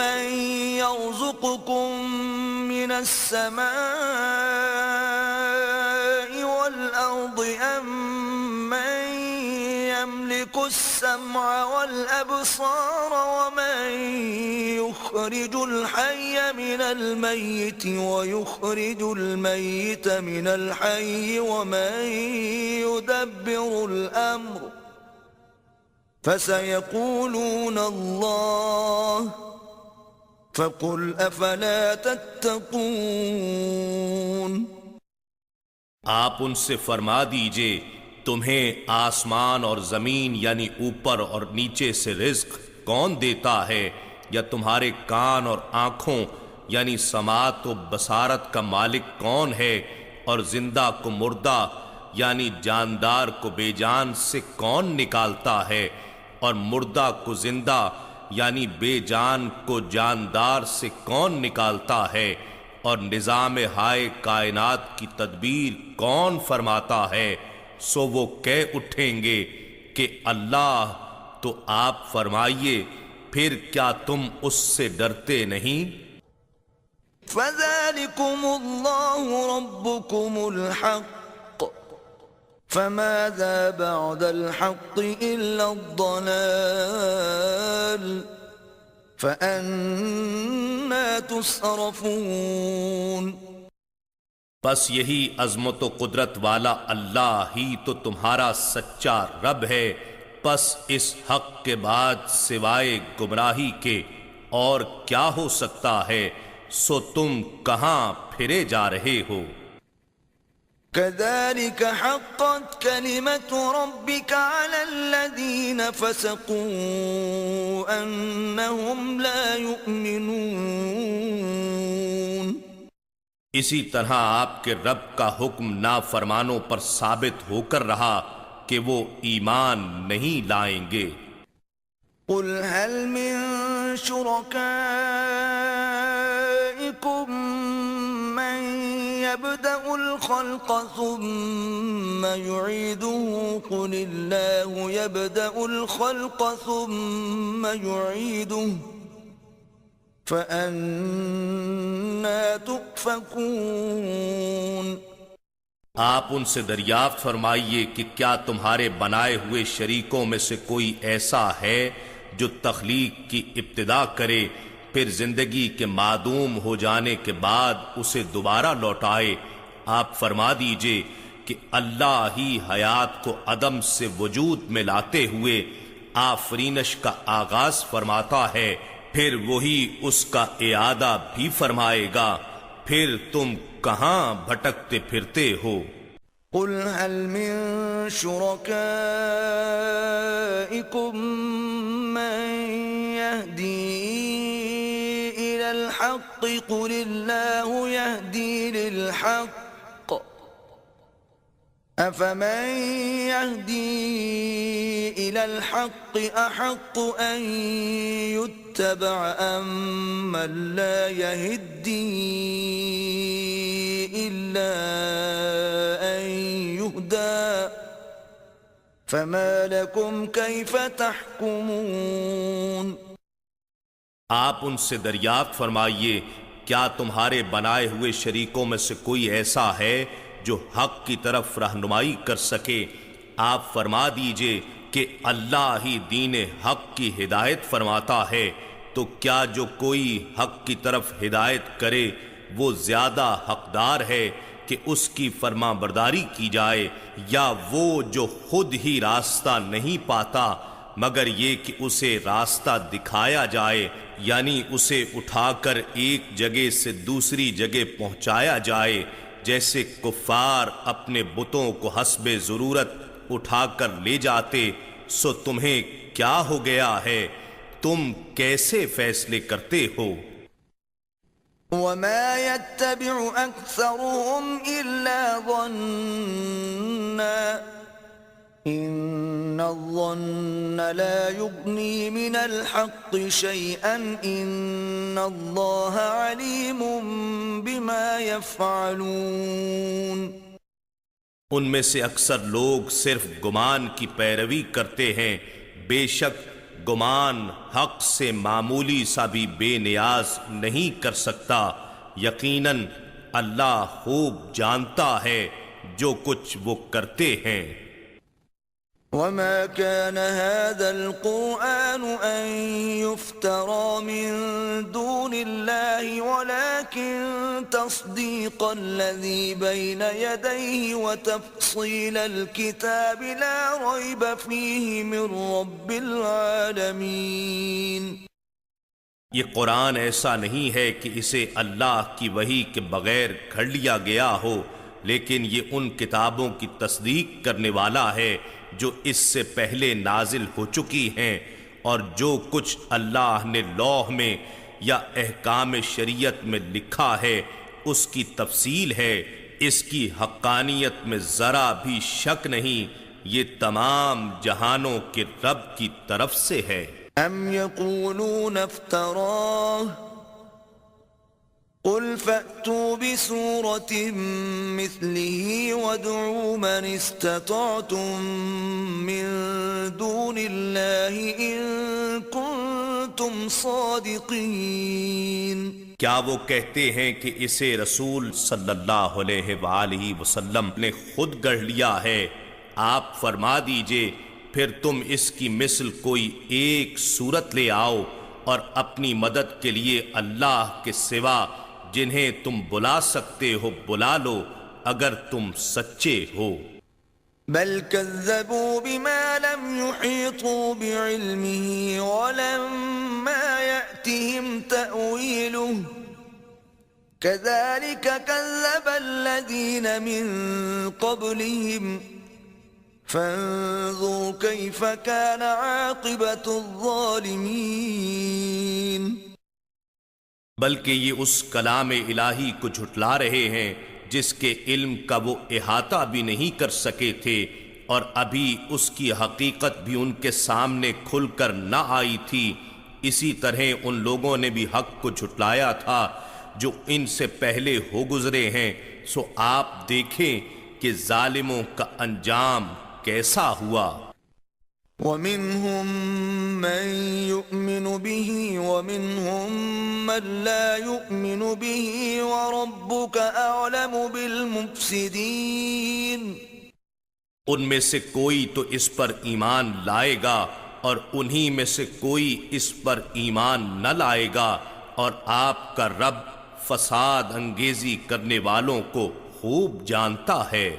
من يرزقكم من السماء والأرض من يملك السمع والأبصار ومن يخرج الحي من الميت ويخرج الميت من الحي ومن يدبر الأمر فسيقولون الله فقل أفلا تتقون۔ آپ ان سے فرما دیجئے تمہیں آسمان اور زمین یعنی اوپر اور نیچے سے رزق کون دیتا ہے، یا تمہارے کان اور آنکھوں یعنی سماعت و بصارت کا مالک کون ہے، اور زندہ کو مردہ یعنی جاندار کو بے جان سے کون نکالتا ہے، اور مردہ کو زندہ یعنی بے جان کو جاندار سے کون نکالتا ہے، اور نظام ہائے کائنات کی تدبیر کون فرماتا ہے، سو وہ کہہ اٹھیں گے کہ اللہ۔ تو آپ فرمائیے پھر کیا تم اس سے ڈرتے نہیں؟ فذلكم الله ربكم الحق فماذا بعد الحق إلا الضلال فأنا تصرفون۔ بس یہی عظمت و قدرت والا اللہ ہی تو تمہارا سچا رب ہے، پس اس حق کے بعد سوائے گمراہی کے اور کیا ہو سکتا ہے، سو تم کہاں پھرے جا رہے ہو؟ كذلك حقت كلمة ربك على الذين فسقوا أنهم لا يؤمنون۔ اسی طرح آپ کے رب کا حکم نافرمانوں پر ثابت ہو کر رہا کہ وہ ایمان نہیں لائیں گے۔ قل هل من شركائكم من يبدأ الخلق ثم يعيده قل الله يبدأ الخلق ثم يعيده فأنا تؤفكون۔ آپ ان سے دریافت فرمائیے کہ کیا تمہارے بنائے ہوئے شریکوں میں سے کوئی ایسا ہے جو تخلیق کی ابتدا کرے پھر زندگی کے معدوم ہو جانے کے بعد اسے دوبارہ لوٹائے؟ آپ فرما دیجئے کہ اللہ ہی حیات کو عدم سے وجود میں لاتے ہوئے آفرینش کا آغاز فرماتا ہے، پھر وہی اس کا اعادہ بھی فرمائے گا، پھر تم کہاں بھٹکتے پھرتے ہو؟ قل هل من شركائكم من يهدي إلى الحق قل الله يهدي للحق أفمن يهدي إلى الحق أحق أن يتبع أم من لا يهدي إلا أن يهدى فما لكم كيف تحكمون۔ آپ ان سے دریافت فرمائیے کیا تمہارے بنائے ہوئے شریکوں میں سے کوئی ایسا ہے جو حق کی طرف رہنمائی کر سکے؟ آپ فرما دیجئے کہ اللہ ہی دین حق کی ہدایت فرماتا ہے، تو کیا جو کوئی حق کی طرف ہدایت کرے وہ زیادہ حقدار ہے کہ اس کی فرما برداری کی جائے، یا وہ جو خود ہی راستہ نہیں پاتا مگر یہ کہ اسے راستہ دکھایا جائے، یعنی اسے اٹھا کر ایک جگہ سے دوسری جگہ پہنچایا جائے، جیسے کفار اپنے بتوں کو حسب ضرورت اٹھا کر لے جاتے، سو تمہیں کیا ہو گیا ہے؟ تم کیسے فیصلے کرتے ہو؟ وما يتبع أكثرهم إلا ظنا إن الظن لا يغني من الحق شيئا إن الله عليم بما يفعلون۔ ان میں سے اکثر لوگ صرف گمان کی پیروی کرتے ہیں، بے شک گمان حق سے معمولی سا بھی بے نیاز نہیں کر سکتا۔ یقیناً اللہ خوب جانتا ہے جو کچھ وہ کرتے ہیں۔ وما كان هذا القرآن أن يفترى من دون الله ولكن تصديق الذي بين يديه وتفصيل الكتاب لا ريب فيه من رب العالمين۔ یہ قرآن ایسا نہیں ہے کہ اسے اللہ کی وحی کے بغیر گھڑ لیا گیا ہو، لیکن یہ ان کتابوں کی تصدیق کرنے والا ہے جو اس سے پہلے نازل ہو چکی ہیں، اور جو کچھ اللہ نے لوح میں یا احکام شریعت میں لکھا ہے اس کی تفصیل ہے۔ اس کی حقانیت میں ذرا بھی شک نہیں، یہ تمام جہانوں کے رب کی طرف سے ہے۔ ام يقولون افتراه قل فأتوا بسورة مثله وادعوا من استطعتم من دون الله إن كنتم صادقين۔ کیا وہ کہتے ہیں کہ اسے رسول صلی اللہ علیہ وآلہ وسلم نے خود گڑھ لیا ہے؟ آپ فرما دیجئے پھر تم اس کی مثل کوئی ایک صورت لے آؤ، اور اپنی مدد کے لیے اللہ کے سوا جنہیں تم بلا سکتے ہو بلا لو اگر تم سچے ہو۔ بل كذبوا بما لم يحيطوا بعلمه ولما يأتهم تأويله كذلك كذب الذين من قبلهم فانظر كيف كان عاقبة الظالمين۔ بلکہ یہ اس کلام الہی کو جھٹلا رہے ہیں جس کے علم کا وہ احاطہ بھی نہیں کر سکے تھے، اور ابھی اس کی حقیقت بھی ان کے سامنے کھل کر نہ آئی تھی۔ اسی طرح ان لوگوں نے بھی حق کو جھٹلایا تھا جو ان سے پہلے ہو گزرے ہیں، سو آپ دیکھیں کہ ظالموں کا انجام کیسا ہوا۔ وَمِنْهُمْ مَنْ يُؤْمِنُ بِهِ وَمِنْهُمْ مَنْ لَا يُؤْمِنُ بِهِ وَرَبُّكَ أَعْلَمُ بِالْمُفْسِدِينَ۔ ان میں سے کوئی تو اس پر ایمان لائے گا اور انہی میں سے کوئی اس پر ایمان نہ لائے گا، اور آپ کا رب فساد انگیزی کرنے والوں کو خوب جانتا ہے۔